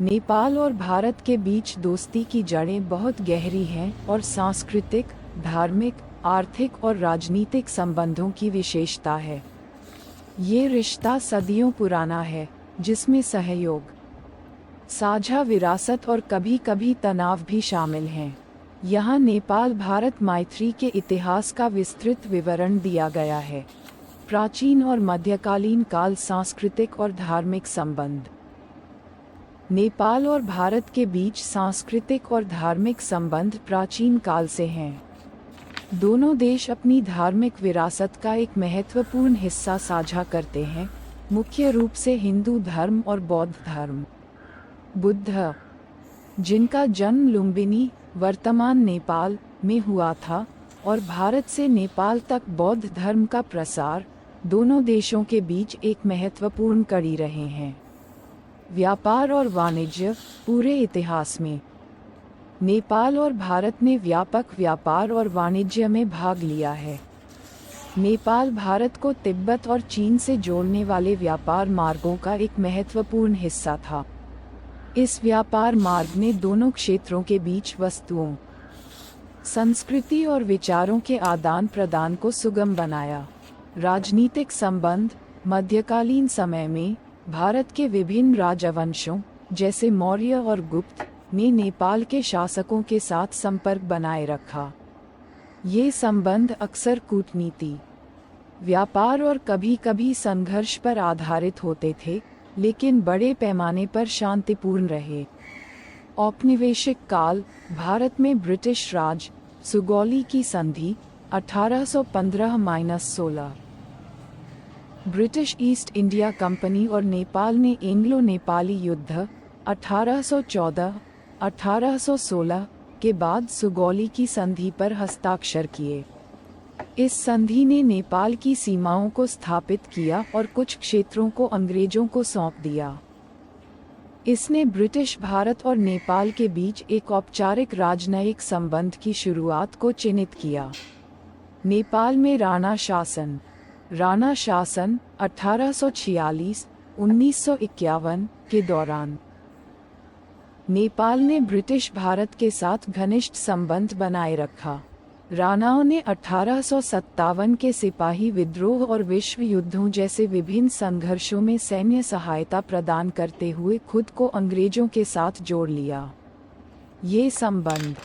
नेपाल और भारत के बीच दोस्ती की जड़ें बहुत गहरी हैं और सांस्कृतिक, धार्मिक, आर्थिक और राजनीतिक संबंधों की विशेषता है। ये रिश्ता सदियों पुराना है, जिसमें सहयोग, साझा विरासत और कभी-कभी तनाव भी शामिल हैं। यहाँ नेपाल भारत मैत्री के इतिहास का विस्तृत विवरण दिया गया है। प्राचीन और मध्यकालीन काल, सांस्कृतिक और धार्मिक संबंध। नेपाल और भारत के बीच सांस्कृतिक और धार्मिक संबंध प्राचीन काल से हैं। दोनों देश अपनी धार्मिक विरासत का एक महत्वपूर्ण हिस्सा साझा करते हैं, मुख्य रूप से हिंदू धर्म और बौद्ध धर्म। बुद्ध, जिनका जन्म लुम्बिनी, वर्तमान नेपाल में हुआ था, और भारत से नेपाल तक बौद्ध धर्म का प्रसार, दोनों देशों के बीच एक महत्वपूर्ण कड़ी रहे हैं। व्यापार और वाणिज्य। पूरे इतिहास में नेपाल और भारत ने व्यापक व्यापार और वाणिज्य में भाग लिया है। नेपाल भारत को तिब्बत और चीन से जोड़ने वाले व्यापार मार्गों का एक महत्वपूर्ण हिस्सा था। इस व्यापार मार्ग ने दोनों क्षेत्रों के बीच वस्तुओं, संस्कृति और विचारों के आदान प्रदान को सुगम बनाया। राजनीतिक संबंध। मध्यकालीन समय में भारत के विभिन्न राजवंशों, जैसे मौर्य और गुप्त, ने नेपाल के शासकों के साथ संपर्क बनाए रखा। ये संबंध अक्सर कूटनीति, व्यापार और कभी-कभी संघर्ष पर आधारित होते थे, लेकिन बड़े पैमाने पर शांतिपूर्ण रहे। औपनिवेशिक काल। भारत में ब्रिटिश राज, सुगौली की संधि 1815-16, ब्रिटिश ईस्ट इंडिया कंपनी और नेपाल ने एंग्लो नेपाली युद्ध 1814-1816 के बाद सुगौली की संधि पर हस्ताक्षर किए। इस संधि ने नेपाल की सीमाओं को स्थापित किया और कुछ क्षेत्रों को अंग्रेजों को सौंप दिया। इसने ब्रिटिश भारत और नेपाल के बीच एक औपचारिक राजनयिक संबंध की शुरुआत को चिन्हित किया। नेपाल में राणा शासन। राणा शासन 1846-1951 के दौरान नेपाल ने ब्रिटिश भारत के साथ घनिष्ठ संबंध बनाए रखा। राणाओं ने 1857 के सिपाही विद्रोह और विश्व युद्धों जैसे विभिन्न संघर्षों में सैन्य सहायता प्रदान करते हुए खुद को अंग्रेजों के साथ जोड़ लिया। ये संबंध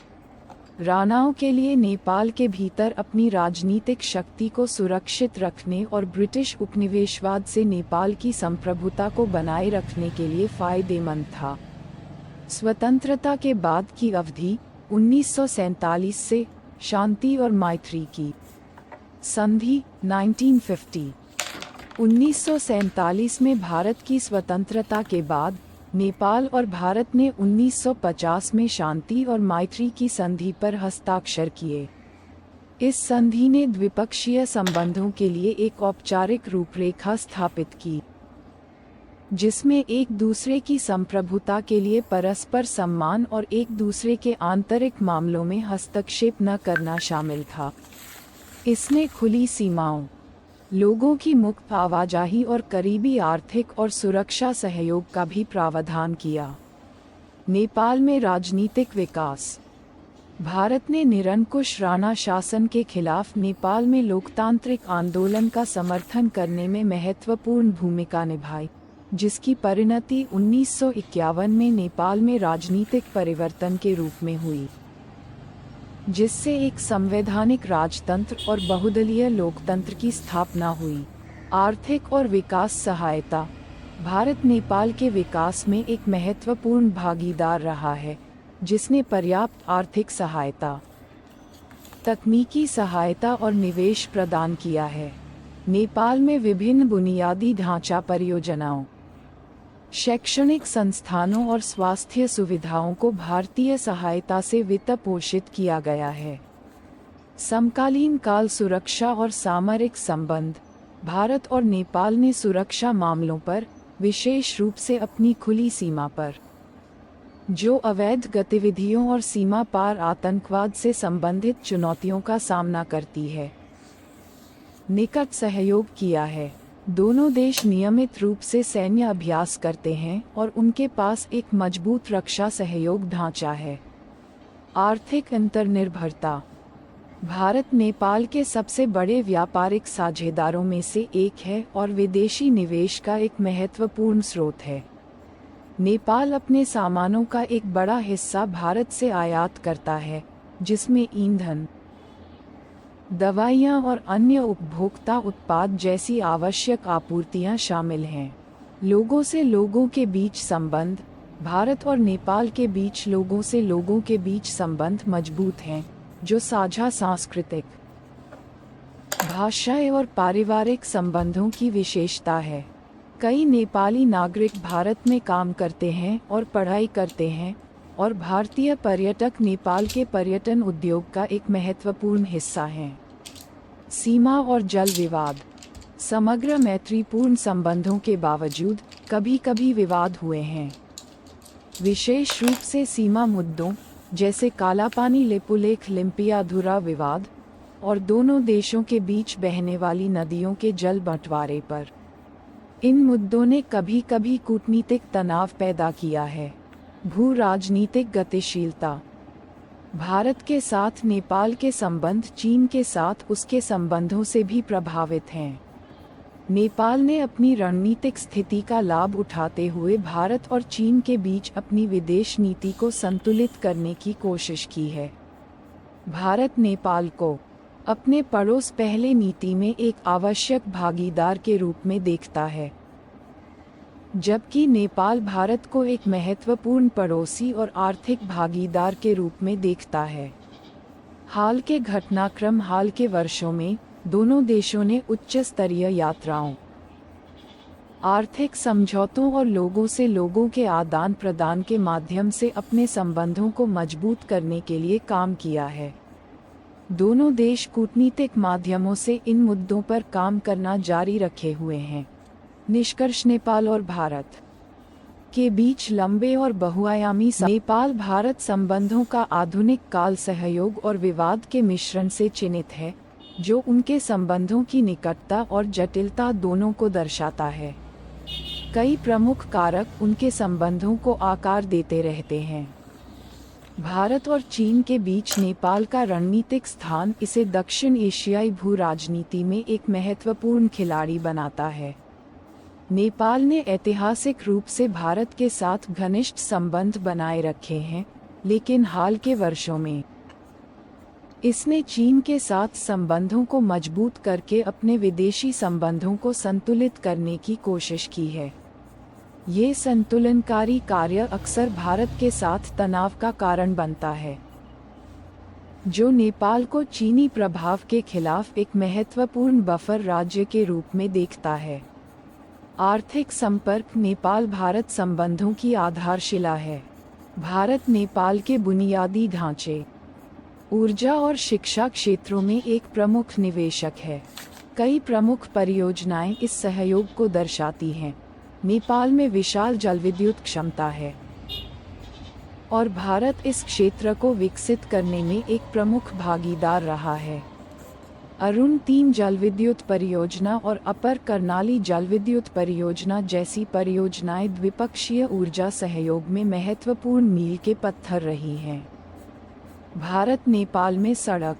राणाओं के लिए नेपाल के भीतर अपनी राजनीतिक शक्ति को सुरक्षित रखने और ब्रिटिश उपनिवेशवाद से नेपाल की संप्रभुता को बनाए रखने के लिए फायदेमंद था। स्वतंत्रता के बाद की अवधि 1947 से शांति और मैत्री की संधि 1950। 1947 में भारत की स्वतंत्रता के बाद नेपाल और भारत ने 1950 में शांति और मैत्री की संधि पर हस्ताक्षर किए। इस संधि ने द्विपक्षीय संबंधों के लिए एक औपचारिक रूपरेखा स्थापित की, जिसमें एक दूसरे की संप्रभुता के लिए परस्पर सम्मान और एक दूसरे के आंतरिक मामलों में हस्तक्षेप न करना शामिल था। इसने खुली सीमाओं, लोगों की मुक्त आवाजाही और करीबी आर्थिक और सुरक्षा सहयोग का भी प्रावधान किया। नेपाल में राजनीतिक विकास। भारत ने निरंकुश राणा शासन के खिलाफ नेपाल में लोकतांत्रिक आंदोलन का समर्थन करने में महत्वपूर्ण भूमिका निभाई, जिसकी परिणति 1951 में नेपाल में राजनीतिक परिवर्तन के रूप में हुई, जिससे एक संवैधानिक राजतंत्र और बहुदलीय लोकतंत्र की स्थापना हुई। आर्थिक और विकास सहायता। भारत नेपाल के विकास में एक महत्वपूर्ण भागीदार रहा है, जिसने पर्याप्त आर्थिक सहायता, तकनीकी सहायता और निवेश प्रदान किया है। नेपाल में विभिन्न बुनियादी ढांचा परियोजनाओं, शैक्षणिक संस्थानों और स्वास्थ्य सुविधाओं को भारतीय सहायता से वित्त पोषित किया गया है। समकालीन काल। सुरक्षा और सामरिक संबंध। भारत और नेपाल ने सुरक्षा मामलों पर, विशेष रूप से अपनी खुली सीमा पर, जो अवैध गतिविधियों और सीमा पार आतंकवाद से संबंधित चुनौतियों का सामना करती है, निकट सहयोग किया है। दोनों देश नियमित रूप से सैन्य अभ्यास करते हैं और उनके पास एक मजबूत रक्षा सहयोग ढांचा है। आर्थिक अंतर्निर्भरता। भारत नेपाल के सबसे बड़े व्यापारिक साझेदारों में से एक है और विदेशी निवेश का एक महत्वपूर्ण स्रोत है। नेपाल अपने सामानों का एक बड़ा हिस्सा भारत से आयात करता है, जिसमें ईंधन, दवाइयाँ और अन्य उपभोक्ता उत्पाद जैसी आवश्यक आपूर्तियाँ शामिल हैं। लोगों से लोगों के बीच संबंध। भारत और नेपाल के बीच लोगों से लोगों के बीच संबंध मजबूत हैं, जो साझा सांस्कृतिक, भाषाई और पारिवारिक संबंधों की विशेषता है। कई नेपाली नागरिक भारत में काम करते हैं और पढ़ाई करते हैं, और भारतीय पर्यटक नेपाल के पर्यटन उद्योग का एक महत्वपूर्ण हिस्सा हैं। सीमा और जल विवाद। समग्र मैत्रीपूर्ण संबंधों के बावजूद कभी कभी विवाद हुए हैं, विशेष रूप से सीमा मुद्दों जैसे कालापानी लेपुलेख लिम्पियाधुरा विवाद और दोनों देशों के बीच बहने वाली नदियों के जल बंटवारे पर। इन मुद्दों ने कभी कभी कूटनीतिक तनाव पैदा किया है। भू राजनीतिक गतिशीलता। भारत के साथ नेपाल के संबंध चीन के साथ उसके संबंधों से भी प्रभावित हैं। नेपाल ने अपनी रणनीतिक स्थिति का लाभ उठाते हुए भारत और चीन के बीच अपनी विदेश नीति को संतुलित करने की कोशिश की है। भारत नेपाल को अपने पड़ोस पहले नीति में एक आवश्यक भागीदार के रूप में देखता है, जबकि नेपाल भारत को एक महत्वपूर्ण पड़ोसी और आर्थिक भागीदार के रूप में देखता है। हाल के घटनाक्रम। हाल के वर्षों में दोनों देशों ने उच्च स्तरीय यात्राओं, आर्थिक समझौतों और लोगों से लोगों के आदान प्रदान के माध्यम से अपने संबंधों को मजबूत करने के लिए काम किया है। दोनों देश कूटनीतिक माध्यमों से इन मुद्दों पर काम करना जारी रखे हुए हैं। निष्कर्ष। नेपाल और भारत के बीच लंबे और बहुआयामी नेपाल भारत संबंधों का आधुनिक काल सहयोग और विवाद के मिश्रण से चिन्हित है, जो उनके संबंधों की निकटता और जटिलता दोनों को दर्शाता है। कई प्रमुख कारक उनके संबंधों को आकार देते रहते हैं। भारत और चीन के बीच नेपाल का रणनीतिक स्थान इसे दक्षिण एशियाई भू राजनीति में एक महत्वपूर्ण खिलाड़ी बनाता है। नेपाल ने ऐतिहासिक रूप से भारत के साथ घनिष्ठ संबंध बनाए रखे हैं, लेकिन हाल के वर्षों में इसने चीन के साथ संबंधों को मजबूत करके अपने विदेशी संबंधों को संतुलित करने की कोशिश की है। ये संतुलनकारी कार्य अक्सर भारत के साथ तनाव का कारण बनता है, जो नेपाल को चीनी प्रभाव के खिलाफ एक महत्वपूर्ण बफर राज्य के रूप में देखता है। आर्थिक संपर्क। नेपाल भारत संबंधों की आधारशिला है। भारत नेपाल के बुनियादी ढांचे, ऊर्जा और शिक्षा क्षेत्रों में एक प्रमुख निवेशक है। कई प्रमुख परियोजनाएं इस सहयोग को दर्शाती हैं। नेपाल में विशाल जलविद्युत क्षमता है और भारत इस क्षेत्र को विकसित करने में एक प्रमुख भागीदार रहा है। अरुण 3 जलविद्युत परियोजना और अपर कर्नाली जलविद्युत परियोजना जैसी परियोजनाएं द्विपक्षीय ऊर्जा सहयोग में महत्वपूर्ण मील के पत्थर रही हैं। भारत नेपाल में सड़क,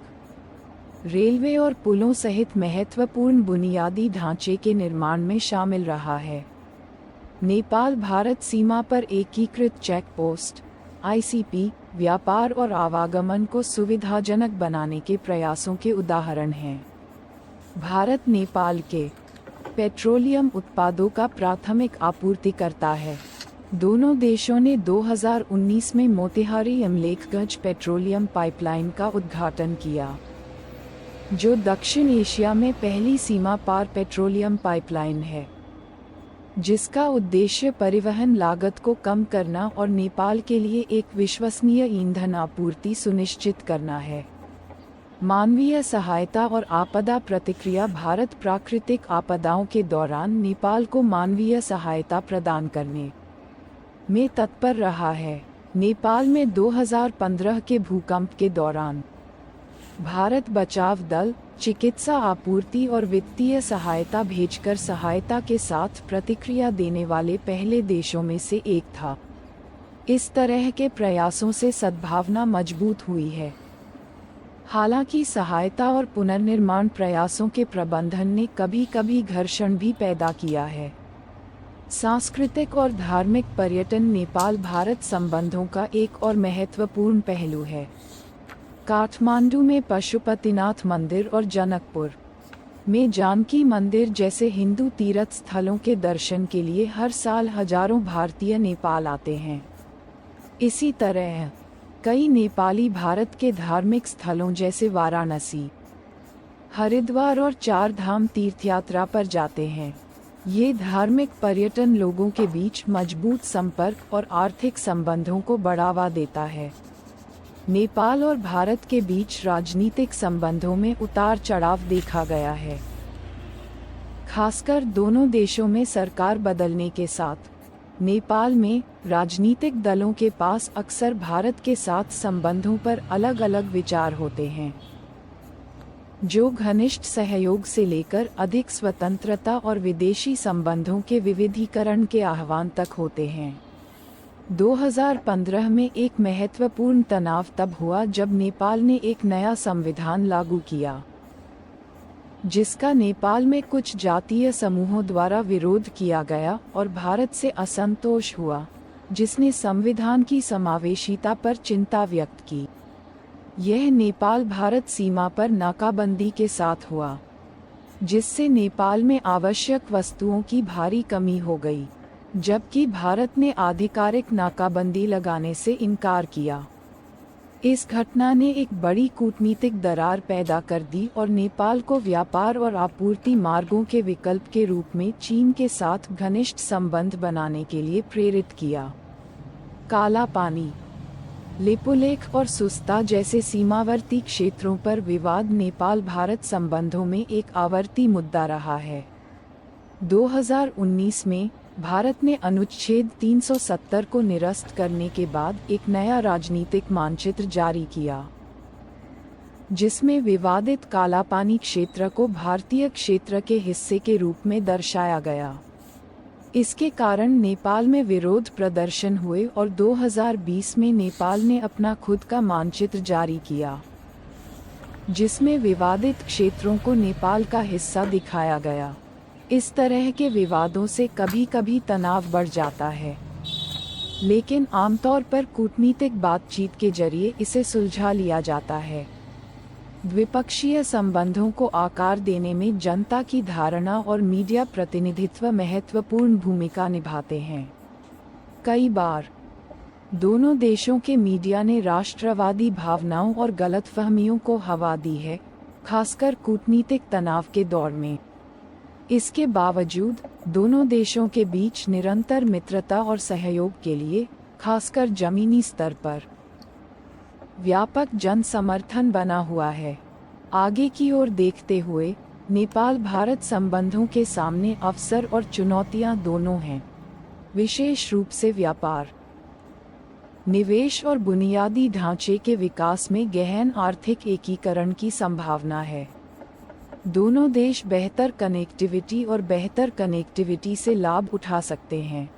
रेलवे और पुलों सहित महत्वपूर्ण बुनियादी ढांचे के निर्माण में शामिल रहा है। नेपाल भारत सीमा पर एकीकृत चेक पोस्ट (आईसीपी) व्यापार और आवागमन को सुविधाजनक बनाने के प्रयासों के उदाहरण हैं। भारत नेपाल के पेट्रोलियम उत्पादों का प्राथमिक आपूर्तिकर्ता है। दोनों देशों ने 2019 में मोतिहारी अमलेखगंज पेट्रोलियम पाइपलाइन का उद्घाटन किया, जो दक्षिण एशिया में पहली सीमा पार पेट्रोलियम पाइपलाइन है, जिसका उद्देश्य परिवहन लागत को कम करना और नेपाल के लिए एक विश्वसनीय ईंधन आपूर्ति सुनिश्चित करना है। मानवीय सहायता और आपदा प्रतिक्रिया। भारत प्राकृतिक आपदाओं के दौरान नेपाल को मानवीय सहायता प्रदान करने में तत्पर रहा है। नेपाल में 2015 के भूकंप के दौरान भारत बचाव दल चिकित्सा आपूर्ति और वित्तीय सहायता भेजकर सहायता के साथ प्रतिक्रिया देने वाले पहले देशों में से एक था। इस तरह के प्रयासों से सद्भावना मजबूत हुई है। हालांकि सहायता और पुनर्निर्माण प्रयासों के प्रबंधन ने कभी-कभी घर्षण भी पैदा किया है। सांस्कृतिक और धार्मिक पर्यटन नेपाल भारत संबंधों का एक और महत्वपूर्ण पहलू है। काठमांडू में पशुपतिनाथ मंदिर और जनकपुर में जानकी मंदिर जैसे हिंदू तीर्थ स्थलों के दर्शन के लिए हर साल हजारों भारतीय नेपाल आते हैं। इसी तरह कई नेपाली भारत के धार्मिक स्थलों जैसे वाराणसी, हरिद्वार और चार धाम तीर्थयात्रा पर जाते हैं। ये धार्मिक पर्यटन लोगों के बीच मजबूत संपर्क और आर्थिक संबंधों को बढ़ावा देता है। नेपाल और भारत के बीच राजनीतिक संबंधों में उतार चढ़ाव देखा गया है। खासकर दोनों देशों में सरकार बदलने के साथ नेपाल में राजनीतिक दलों के पास अक्सर भारत के साथ संबंधों पर अलग अलग विचार होते हैं, जो घनिष्ठ सहयोग से लेकर अधिक स्वतंत्रता और विदेशी संबंधों के विविधीकरण के आह्वान तक होते हैं। 2015 में एक महत्वपूर्ण तनाव तब हुआ जब नेपाल ने एक नया संविधान लागू किया, जिसका नेपाल में कुछ जातीय समूहों द्वारा विरोध किया गया और भारत से असंतोष हुआ, जिसने संविधान की समावेशिता पर चिंता व्यक्त की। यह नेपाल भारत सीमा पर नाकाबंदी के साथ हुआ, जिससे नेपाल में आवश्यक वस्तुओं की भारी कमी हो गई, जबकि भारत ने आधिकारिक नाकाबंदी लगाने से इनकार किया। इस घटना ने एक बड़ी कूटनीतिक दरार पैदा कर दी और नेपाल को व्यापार और आपूर्ति मार्गों के विकल्प के रूप में चीन के साथ घनिष्ठ संबंध बनाने के लिए प्रेरित किया। काला पानी, लिपुलेख और सुस्ता जैसे सीमावर्ती क्षेत्रों पर विवाद नेपाल भारत संबंधों में एक आवर्ती मुद्दा रहा है। 2019 में भारत ने अनुच्छेद 370 को निरस्त करने के बाद एक नया राजनीतिक मानचित्र जारी किया, जिसमें विवादित कालापानी क्षेत्र को भारतीय क्षेत्र के हिस्से के रूप में दर्शाया गया। इसके कारण नेपाल में विरोध प्रदर्शन हुए और 2020 में नेपाल ने अपना खुद का मानचित्र जारी किया, जिसमें विवादित क्षेत्रों को नेपाल का हिस्सा दिखाया गया। इस तरह के विवादों से कभी कभी तनाव बढ़ जाता है, लेकिन आमतौर पर कूटनीतिक बातचीत के जरिए इसे सुलझा लिया जाता है। द्विपक्षीय संबंधों को आकार देने में जनता की धारणा और मीडिया प्रतिनिधित्व महत्वपूर्ण भूमिका निभाते हैं। कई बार दोनों देशों के मीडिया ने राष्ट्रवादी भावनाओं और गलतफहमियों को हवा दी है, खासकर कूटनीतिक तनाव के दौर में। इसके बावजूद दोनों देशों के बीच निरंतर मित्रता और सहयोग के लिए, खासकर जमीनी स्तर पर, व्यापक जन समर्थन बना हुआ है। आगे की ओर देखते हुए नेपाल भारत संबंधों के सामने अवसर और चुनौतियां दोनों हैं। विशेष रूप से व्यापार, निवेश और बुनियादी ढांचे के विकास में गहन आर्थिक एकीकरण की संभावना है। दोनों देश बेहतर कनेक्टिविटी और बेहतर कनेक्टिविटी से लाभ उठा सकते हैं।